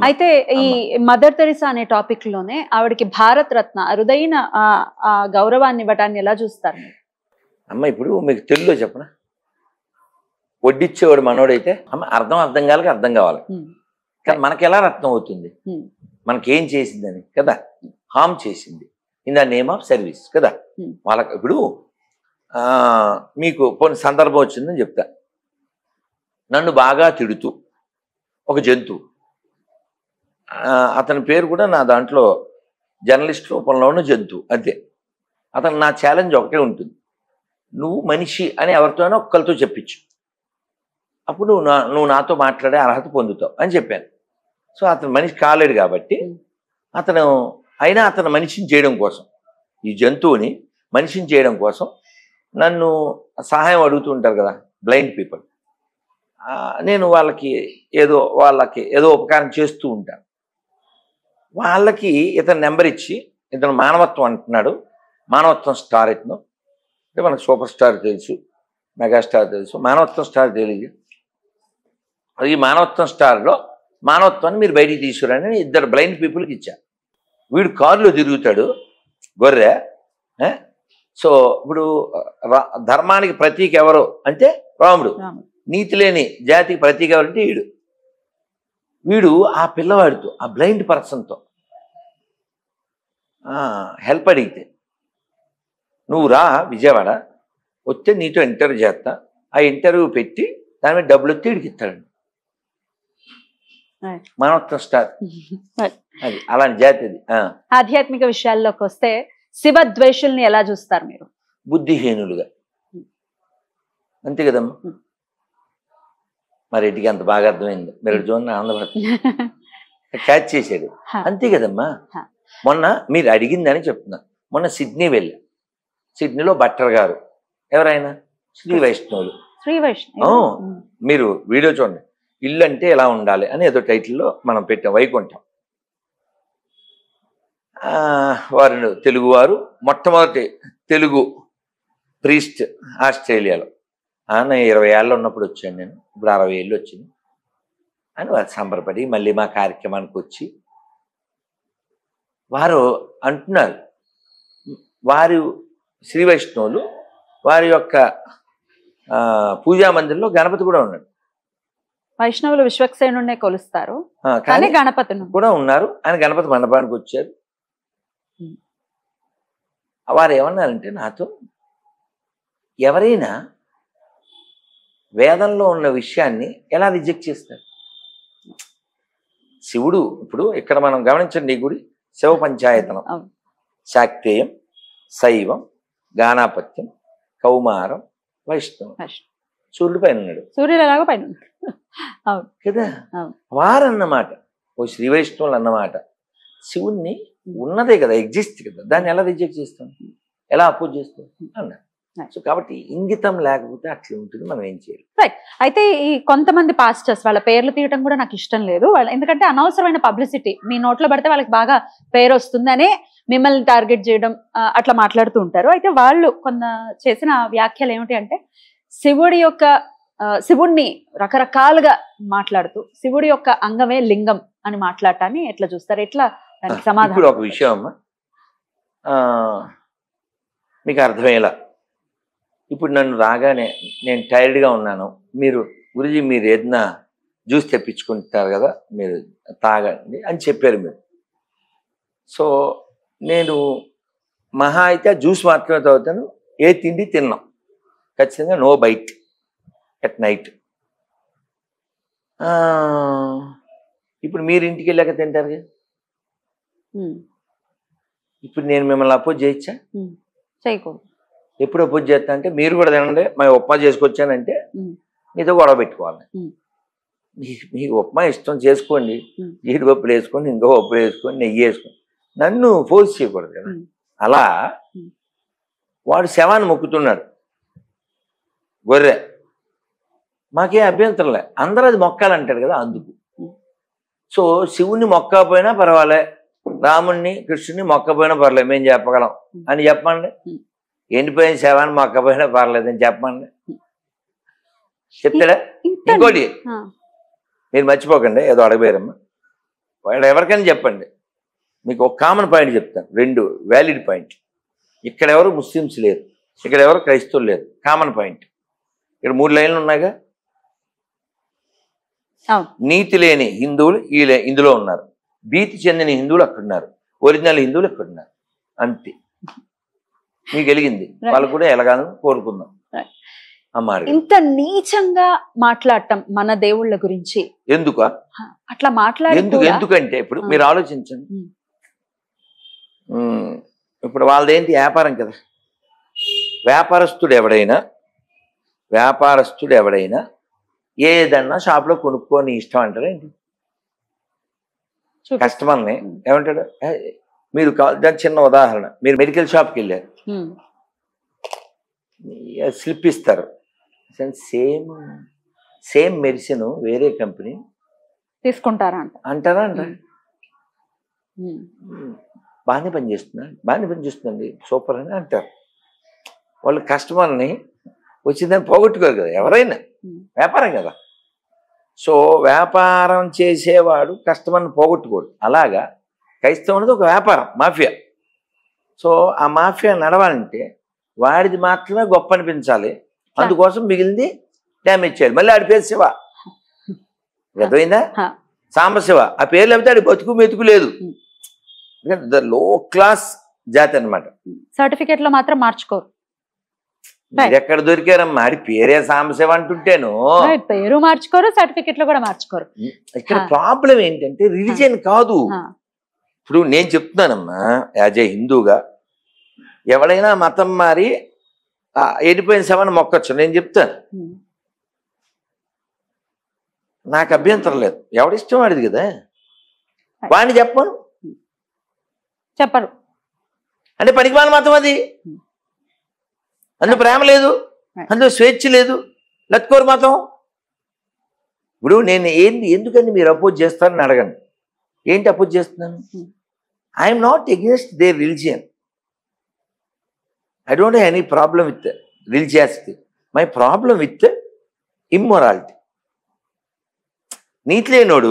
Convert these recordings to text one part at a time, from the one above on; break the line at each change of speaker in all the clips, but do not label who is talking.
అయితే ఈ mother Teresa అనే టాపిక్ లోనే ఆవిడకి భారత రత్న అరుదైన ఆ గౌరవాన్ని ఇవ్వటాన్ని ఎలా చూస్తారు?
అమ్మ ఇప్పుడు మీకు తెలుగులో చెప్పనా, వడ్డిచ్చేవాడు మనోడైతే అమ్మ అర్థం కాలకి అర్థం కావాలి, కానీ మనకి ఎలా అర్థం అవుతుంది, మనకేం చేసిందని కదా, హామ్ చేసింది in the name of service కదా. వాళ్ళకి ఇప్పుడు మీకు కొన్ని సందర్భం వచ్చిందని చెప్తా. నన్ను బాగా తిడుతూ ఒక జంతువు, అతని పేరు కూడా నా దాంట్లో జర్నలిస్ట్ రూపంలో ఉన్న జంతువు అంతే. అతను నా ఛాలెంజ్ ఒకటే ఉంటుంది, నువ్వు మనిషి అని ఎవరితోనో ఒక్కరితో చెప్పించు, అప్పుడు నువ్వు నాతో మాట్లాడే అర్హత పొందుతావు అని చెప్పాను. సో అతను మనిషి కాలేడు కాబట్టి అతను మనిషిని చేయడం కోసం, ఈ జంతువుని మనిషిని చేయడం కోసం నన్ను సహాయం అడుగుతుంటారు కదా బ్లైండ్ పీపుల్, నేను వాళ్ళకి ఏదో ఉపకారం చేస్తూ ఉంటాను. వాళ్ళకి ఇతను నెంబర్ ఇచ్చి, ఇతను మానవత్వం అంటున్నాడు, మానవత్వం స్టార్ ఇతను అంటే మనకు సూపర్ స్టార్ తెలుసు, మెగాస్టార్ తెలుసు, మానవత్వం స్టార్ తెలియదు. అది ఈ మానవత్వం స్టార్లో మానవత్వాన్ని మీరు బయటికి తీసుకురండి ఇద్దరు బ్లైండ్ పీపుల్కి ఇచ్చారు. వీడు కారులో తిరుగుతాడు గొర్రె. సో ఇప్పుడు ధర్మానికి ప్రతీక ఎవరు అంటే రాముడు, నీతి లేని జాతికి ప్రతీక ఎవరంటే వీడు ఆ పిల్లవాడితో, ఆ బ్లైండ్ పర్సన్తో హెల్ప్ అడిగితే, నువ్వు రా విజయవాడ వస్తే నీతో ఇంటర్వ్యూ చేస్తా, ఆ ఇంటర్వ్యూ పెట్టి దాని మీద డబ్బులు వస్తే వీడికి ఇస్తాడండి. మానవత్వం స్టార్ అది అలాంటి జాతి అది.
ఆధ్యాత్మిక విషయాల్లోకి వస్తే శివ ద్వేషుల్ని ఎలా చూస్తారు మీరు?
బుద్ధిహీనులుగా, అంతే కదమ్మా. మరి ఇంటికి అంత బాగా అర్థమైంది, మీరు చూడండి ఆనందపడుతుంది, క్యాచ్ చేశాడు, అంతే కదమ్మా. మొన్న మీరు అడిగిందని చెప్తున్నా, మొన్న సిడ్నీ వెళ్ళా, సిడ్నీలో భట్టర్ గారు ఎవరైనా శ్రీ వైష్ణవులు, మీరు వీడియో చూడండి, ఇల్లు అంటే ఎలా ఉండాలి అని ఏదో టైటిల్లో మనం పెట్టాం, వైకుంఠం. వారు తెలుగువారు, మొట్టమొదటి తెలుగు ప్రీస్ట్ ఆస్ట్రేలియాలో. నేను 20 ఏళ్ళు ఉన్నప్పుడు వచ్చాను, నేను ఇప్పుడు 60 ఏళ్ళు వచ్చింది అని వారు సంబరపడి మళ్ళీ మా కార్యక్రమానికి వచ్చి వారు అంటున్నారు, వారు శ్రీ వైష్ణవులు, వారి యొక్క పూజా మందిరంలో గణపతి కూడా ఉన్నాడు.
వైష్ణవులు విశ్వక్సేనునే కొలుస్తారు, కానీ గణపతి
కూడా ఉన్నారు. ఆయన గణపతి మండపానికి వచ్చారు. వారు ఏమన్నారంటే నాతో, ఎవరైనా వేదంలో ఉన్న విషయాన్ని ఎలా రిజెక్ట్ చేస్తారు? శివుడు ఇప్పుడు ఇక్కడ మనం గమనించండి, ఈ గుడి శివ పంచాయతనం, శాక్తేయం, శైవం, గానాపత్యం, కౌమారం, వైష్ణవం. సూర్యుడు పైన ఉన్నాడు,
సూర్యుడు ఎలాగో పైన
కదా. వారన్నమాట ఓ శ్రీ వైష్ణవులు అన్నమాట శివుణ్ణి ఉన్నదే కదా, ఎగ్జిస్ట్ కదా, దాన్ని ఎలా రిజెక్ట్ చేస్తాం, ఎలా అపోజ్ చేస్తాం అన్నారు. సో కాబట్టి ఇంగితం లేకపోతే అట్లా ఉంటుంది, మనం ఏం చేయాలి.
రైట్. అయితే ఈ కొంతమంది పాస్టర్స్ వాళ్ళ పేర్లు తీయటం కూడా నాకు ఇష్టం లేదు, ఎందుకంటే అనవసరమైన పబ్లిసిటీ, మీ నోట్లో పడితే వాళ్ళకి బాగా పేరు వస్తుందనే మిమ్మల్ని టార్గెట్ చేయడం అట్లా మాట్లాడుతూ ఉంటారు. అయితే వాళ్ళు చేసిన వ్యాఖ్యలు ఏమిటి అంటే, శివుడిని రకరకాలుగా మాట్లాడుతూ శివుడి యొక్క అంగమే లింగం అని మాట్లాడటాన్ని ఎట్లా చూస్తారు, ఎట్లా దానికి సమాధానం?
ఇప్పుడు ఒక విషయం అమ్మా, మీకు అర్థమయ్యేలా, ఇప్పుడు నన్ను రాగానే నేను టైర్డ్గా ఉన్నాను, మీరు గురుజీ మీరు ఏదైనా జ్యూస్ తెప్పించుకుంటారు కదా, మీరు తాగండి అని చెప్పారు మీరు. సో నేను మహా అయితే జ్యూస్ మాత్రమే తాగుతాను, ఏ తిండి తిన్నాం, ఖచ్చితంగా నో బైట్ ఎట్ నైట్. ఇప్పుడు మీరు ఇంటికి వెళ్ళాక తింటారు కదా, ఇప్పుడు నేను మిమ్మల్ని అపోజ్ చేయొచ్చా?
చేయకూడదు.
ఎప్పుడు అపోజ్ చేస్తా అంటే, మీరు కూడా తినండి, మా ఉప్మా చేసుకొచ్చానంటే మీతో గొడవ పెట్టుకోవాలి. మీకు ఉప్మా ఇష్టం చేసుకోండి, జీడిపప్పులు వేసుకోండి, ఇంకో పప్పులు వేసుకోండి, నెయ్యి వేసుకోండి, నన్ను ఫోర్స్ చేయకూడదు కదా. అలా వాడు శవాన్ని మొక్కుతున్నాడు గొర్రె, మాకే అభ్యంతరంలే, అందరూ అది మొక్కాలంటాడు కదా అందుకు. సో శివుణ్ణి మొక్కకపోయినా పర్వాలే, రాముణ్ణి కృష్ణుని మొక్కపోయినా పర్లేదు, మేము చెప్పగలం అని చెప్పండి. ఎండిపోయిన శవాన్ని మొక్కపోయినా పర్లేదని చెప్పండి, చెప్తాడా? ఇంకోటి మీరు మర్చిపోకండి, ఏదో అడగబోయారమ్మా, వాడు ఎవరికైనా చెప్పండి, మీకు ఒక కామన్ పాయింట్ చెప్తాను, 2 వ్యాలిడ్ పాయింట్. ఇక్కడ ఎవరు ముస్లిమ్స్ లేరు, ఇక్కడ ఎవరు క్రైస్తవులు లేరు. Common point. ఇక్కడ 3 లైన్లు ఉన్నాయిగా. నీతి లేని హిందువులు ఇందులో ఉన్నారు, భీతి చెందిన హిందువులు అక్కడున్నారు, ఒరిజినల్ హిందువులు ఎక్కడున్నారు. అంతే. మీకు వెలిగింది. వాళ్ళు కూడా ఎలాగానో కోరుకుందాం.
ఇంత నీచంగా మాట్లాడటం మన దేవుళ్ళ గురించి
ఎందుకు
అట్లా మాట్లాడే
ఎందుకంటే ఇప్పుడు మీరు ఆలోచించండి. ఇప్పుడు వాళ్ళదేంటి వ్యాపారం కదా. వ్యాపారస్తుడు ఎవడైనా ఏదన్నా షాప్లో కొనుక్కొని ఇష్టం అంటారా ఏంటి? కస్టమర్ని ఏమంటాడు? మీరు దాని చిన్న ఉదాహరణ, మీరు మెడికల్ షాప్కి వెళ్ళారు, స్లిప్ ఇస్తారు, సేమ్ మెడిసిన్ వేరే కంపెనీ
తీసుకుంటారా
అంటారా? బాగానే పనిచేస్తుందండి, సూపర్ అని అంటారు. వాళ్ళు కస్టమర్ని వచ్చిందని పోగొట్టుకోరు కదా, ఎవరైనా వ్యాపారం కదా. సో వ్యాపారం చేసేవాడు కస్టమర్ని పోగొట్టుకోడు. అలాగా క్రైస్తవునిది ఒక వ్యాపారం, మాఫియా. సో ఆ మాఫియా నడవాలంటే వాడిది మాత్రమే గొప్ప అనిపించాలి, అందుకోసం మిగిలింది డ్యామేజ్ చేయాలి. మళ్ళీ ఆడి పేరు శివ, అర్థమైందా? సాంబశివ ఆ పేరు లేకపోతే ఆడి బతుకు మెతుకు లేదు. లో క్లాస్ జాతి అనమాట.
సర్టిఫికెట్ లో మాత్రం మార్చుకోరు.
మీరు ఎక్కడ దొరికారమ్మా? ఆడి పేరే సాంబశివ అంటుంటేను
పేరు మార్చుకోరు, సర్టిఫికెట్ లో కూడా మార్చుకోరు.
ఇక్కడ ప్రాబ్లం ఏంటంటే రిలీజియన్ కాదు. ఇప్పుడు నేను చెప్తున్నానమ్మా, యాజ్ ఏ హిందూగా ఎవడైనా మతం మారి ఎండిపోయిన శవాన్ని మొక్కొచ్చు, నేను చెప్తాను, నాకు అభ్యంతరం లేదు. ఎవడిష్టం వాడిది కదా, వాడిని
చెప్పరు
అంటే పనికిమాల మతం అది. అందులో ప్రేమ లేదు, అందులో స్వేచ్ఛ లేదు, లత్కోరు మతం. ఇప్పుడు నేను ఎందుకని మీరు అపోజ్ చేస్తారని అడగండి. ఏంటి అపోజ్ చేస్తున్నాను? I'm not against their religion. I don't have any problem with religiosity. My problem with immorality. నీతి లేనోడు.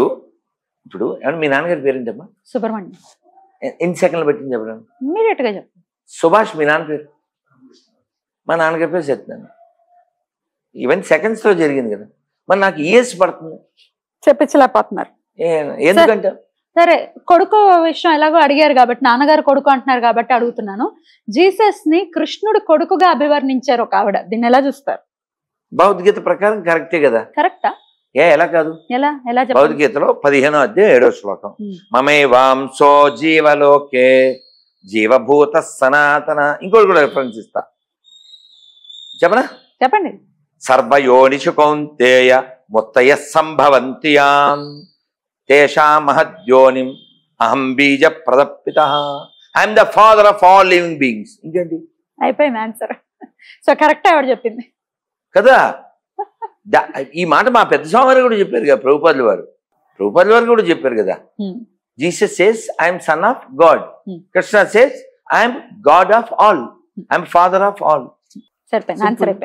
ఇప్పుడు మీ నాన్నగారి పేరేంటమ్మా?
సుబ్రహ్మణ్యం.
ఎన్ని సెకండ్లు పెట్టింది చెప్పడం?
ఇమ్మీడియట్ గా చెప్పండి.
సుభాష్ మీ నాన్న పేరు? మా నాన్నగారి పేరు చెప్తున్నాను. ఈవెన్ సెకండ్స్ లో జరిగింది కదా, మరి నాకు ఇయర్స్ పడుతుంది.
చెప్పించలేకపోతున్నారు
ఎందుకంటే.
సరే, కొడుకు విషయం ఎలాగో అడిగారు కాబట్టి, నాన్నగారు కొడుకు అంటున్నారు కాబట్టి అడుగుతున్నాను. జీసస్ ని కృష్ణుడు కొడుకుగా అభివర్ణించారు ఒక ఆవిడ, దీన్ని ఎలా చూస్తారు?
భగవద్గీత ప్రకారం కరెక్టే కదా.
కరెక్టా?
ఎలా కాదు?
ఎలా
భగవద్గీతలో 15వ అధ్యాయం 7వ శ్లోకం, మమే వాంసో జీవలోకే జీవభూత సనాతన. ఇంకోటి కూడా రిఫరెన్స్ ఇస్తా, చెప్పనా?
చెప్పండి.
సర్వయోనిషు కౌంతేయ ముత్తయ సంభవంతియాం తేషా మహద్యోనిం అహం బీజ ప్రదప్పిత. I'm the father of all living beings. ఇంకేంటి?
అయిపోయింది ఆన్సర్. సో కరెక్ట్ ఆవిడ చెప్పింది
కదా. ఈ మాట మా పెద్ద స్వామి వారు కూడా చెప్పారు కదా, ప్రభుపాదుల వారు కూడా చెప్పారు కదా. Jesus says I'm son of God, Krishna says I'm God of all, I'm father of all.
సరిపోయింది ఆన్సర్ అయిపోయింది.